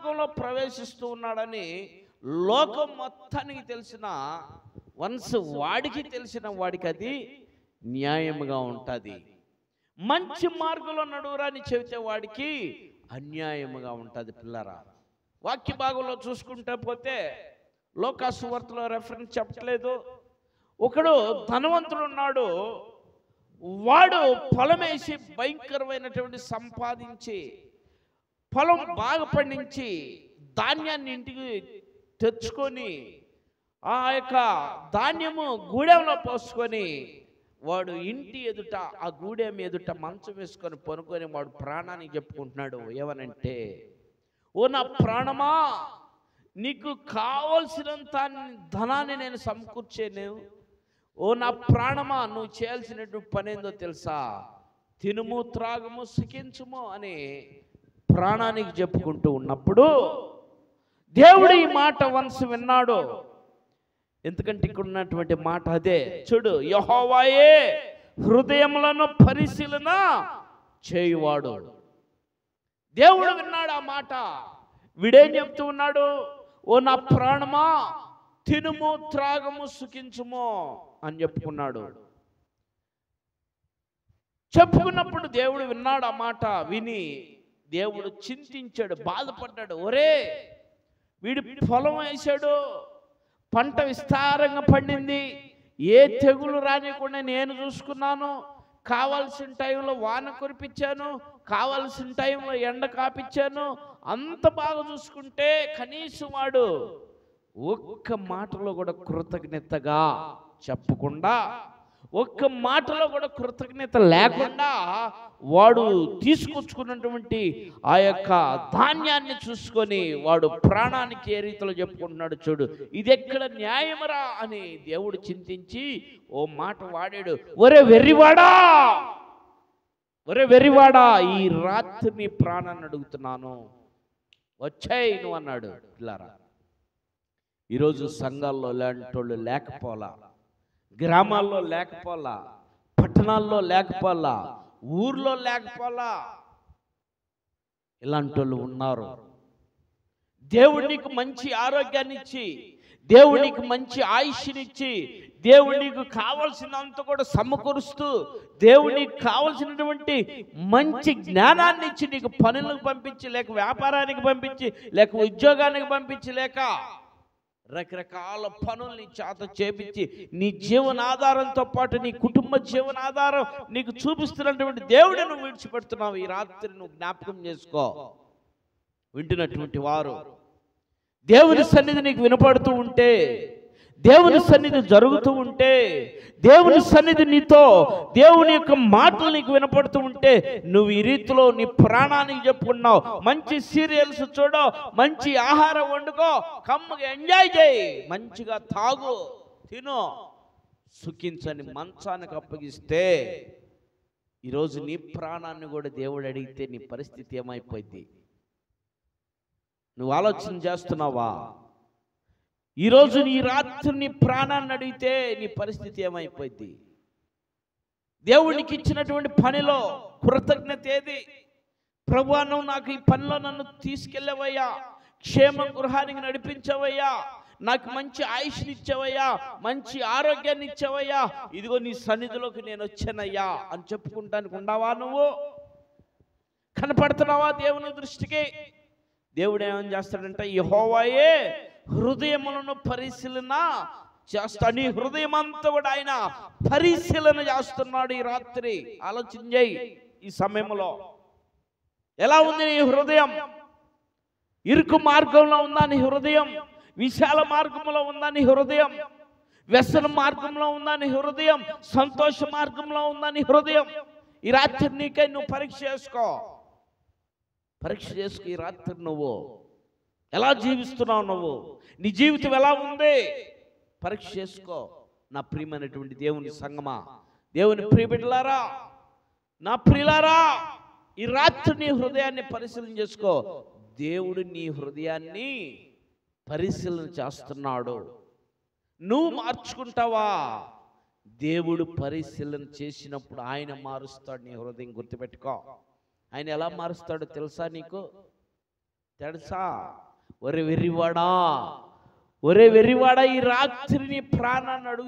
మార్గంలో ప్రవేశిస్తూ ఉన్నాడని లోకం మొత్తానికి తెలిసిన వన్స్ వాడికి తెలిసిన వాడికి అది న్యాయముగా ఉంటుంది. మంచి మార్గంలో నడువురాని చెబితే వాడికి అన్యాయముగా ఉంటుంది. పిల్లరా, వాక్య భాగంలో చూసుకుంటే పోతే లోకాసు వార్తలో రెఫరెన్స్ చెప్పట్లేదు. ఒకడు ధనవంతుడు ఉన్నాడు, వాడు పొలం వేసి భయంకరమైనటువంటి సంపాదించి పొలం బాగా పండించి ధాన్యాన్ని ఇంటికి తెచ్చుకొని ఆ యొక్క ధాన్యము గూడెంలో పోసుకొని వాడు ఇంటి ఎదుట ఆ గూడెం ఎదుట మంచం వేసుకొని పనుకొని వాడు ప్రాణానికి చెప్పుకుంటున్నాడు. ఏమనంటే, ఓ నా ప్రాణమా, నీకు కావలసినంత ధనాన్ని నేను సమకూర్చేను. ఓ నా ప్రాణమా, నువ్వు చేయాల్సినటువంటి పని ఏందో తెలుసా? తినుము, త్రాగము, సుఖించుము అని ప్రాణానికి చెప్పుకుంటూ ఉన్నప్పుడు దేవుడు ఈ మాట వన్స్ విన్నాడు. ఎందుకంటే ఇక్కడ ఉన్నటువంటి మాట అదే. చూడు, యెహోవాయే హృదయములను పరిశీలన చేయువాడు. దేవుడు విన్నాడు ఆ మాట. వీడేం చెప్తూ ఉన్నాడు? ఓ నా ప్రాణమా, తినుము, త్రాగము, సుఖించుము అని చెప్పుకున్నాడు. చెప్పుకున్నప్పుడు దేవుడు విన్నాడు ఆ మాట. విని దేవుడు చింతించాడు, బాధపడ్డాడు. ఒరే, వీడి పొలం వేశాడు, పంట విస్తారంగా పండింది, ఏ తెగులు రానికుండా నేను చూసుకున్నాను, కావాల్సిన టైంలో వాన కురిపించాను, కావాల్సిన టైంలో ఎండ కాపించాను, అంత బాగా చూసుకుంటే కనీసం వాడు ఒక్క మాటలో కూడా కృతజ్ఞతగా చెప్పకుండా, ఒక్క మాటలో కూడా కృతజ్ఞత లేకుండా వాడు తీసుకొచ్చుకున్నటువంటి ఆ యొక్క ధాన్యాన్ని చూసుకొని వాడు ప్రాణానికి ఏ రీతిలో చెప్పుకుంటున్నాడు. చూడు, ఇది ఎక్కడ న్యాయమరా అని దేవుడు చింతించి ఓ మాట వాడాడు. ఒరే వెర్రివాడా, ఒరే వెర్రివాడా, ఈ రాత్రి నీ ప్రాణాన్ని అడుగుతున్నాను, వచ్చాయి నువ్వు అన్నాడు. పిల్లారా, ఈరోజు సంఘాల్లో లాంటోళ్ళు లేకపోలా, గ్రామాల్లో లేకపోలా, పట్టణాల్లో లేకపోలా, ఊర్లో లేకపోలా, ఇలాంటి వాళ్ళు ఉన్నారు. దేవుడు నీకు మంచి ఆరోగ్యాన్ని ఇచ్చి, దేవుడు నీకు మంచి ఆయుష్నిచ్చి, దేవుడు నీకు కావలసినంత కూడా సమకూరుస్తూ, దేవుడు నీకు కావలసినటువంటి మంచి జ్ఞానాన్ని ఇచ్చి నీకు పనులకు పంపించి, లేక వ్యాపారానికి పంపించి, లేక ఉద్యోగానికి పంపించి, లేక రకరకాల పనుల్ని చేత చేపించి నీ జీవనాధారంతో పాటు నీ కుటుంబ జీవనాధారం నీకు చూపిస్తున్నటువంటి దేవుడిని నువ్వు విడిచిపెడుతున్నావు. ఈ రాత్రి నువ్వు జ్ఞాపకం చేసుకో. వింటున్నటువంటి వారు, దేవుని సన్నిధి నీకు వినపడుతూ ఉంటే, దేవుని సన్నిధి జరుగుతూ ఉంటే, దేవుని సన్నిధి నీతో, దేవుని యొక్క మాటలు నీకు వినపడుతూ ఉంటే, నువ్వు ఈ రీతిలో నీ ప్రాణానికి చెప్పుకున్నావు. మంచి సీరియల్స్ చూడో, మంచి ఆహారం వండుకో, కమ్మగా ఎంజాయ్ చేయి, మంచిగా తాగు, తిను, సుఖించని మంచానికి అప్పగిస్తే ఈరోజు నీ ప్రాణాన్ని కూడా దేవుడు అడిగితే నీ పరిస్థితి ఏమైపోయింది? నువ్వు ఆలోచన చేస్తున్నావా? ఈరోజు నీ రాత్రి నీ ప్రాణాన్ని అడిగితే నీ పరిస్థితి ఏమైపోయింది? దేవునికి ఇచ్చినటువంటి పనిలో కృతజ్ఞత ఏది? ప్రభువా, నువ్వు నాకు ఈ పనిలో నన్ను తీసుకెళ్ళవయ్యా, క్షేమ గృహానికి నడిపించవయ్యా, నాకు మంచి ఆయుష్ని ఇచ్చావయ్యా, మంచి ఆరోగ్యాన్ని ఇచ్చావయ్యా, ఇదిగో నీ సన్నిధిలోకి నేను వచ్చానయ్యా అని చెప్పుకుంటానికి ఉండవా? నువ్వు కనపడుతున్నావా దేవుని దృష్టికి? దేవుడు ఏమని చేస్తాడంటే, యెహోవాయే హృదయములను పరిశీలన చేస్తాడు. నీ హృదయం అంతా కూడా ఆయన పరిశీలన చేస్తున్నాడు. ఈ రాత్రి ఆలోచన చేయి. ఈ సమయంలో ఎలా ఉంది నీ హృదయం? ఇరుకు మార్గంలో ఉందా నీ హృదయం? విశాల మార్గంలో ఉందా నీ హృదయం? వ్యసన మార్గంలో ఉందా నీ హృదయం? సంతోష మార్గంలో ఉందా నీ హృదయం? ఈ రాత్రి నీకై నువ్వు పరీక్ష చేసుకో. పరీక్ష చేసుకో. ఈ రాత్రి నువ్వు ఎలా జీవిస్తున్నావు? నువ్వు నీ జీవితం ఎలా ఉంది? పరీక్ష చేసుకో. నా ప్రియమైనటువంటి దేవుని సంగమా, దేవుని ప్రియబిడ్డలారా, నా ప్రియులారా, ఈ రాత్రి నీ హృదయాన్ని పరిశీలన చేసుకో. దేవుడు నీ హృదయాన్ని పరిశీలన చేస్తున్నాడు. నువ్వు మార్చుకుంటావా? దేవుడు పరిశీలన చేసినప్పుడు ఆయన మారుస్తాడు నీ హృదయం. గుర్తుపెట్టుకో. ఆయన ఎలా మారుస్తాడో తెలుసా నీకు? తెలుసా? ఒరే వెర్రివాడా, ఒరే వెర్రివాడా, ఈ రాత్రి నీ ప్రాణాన్ని అడుగు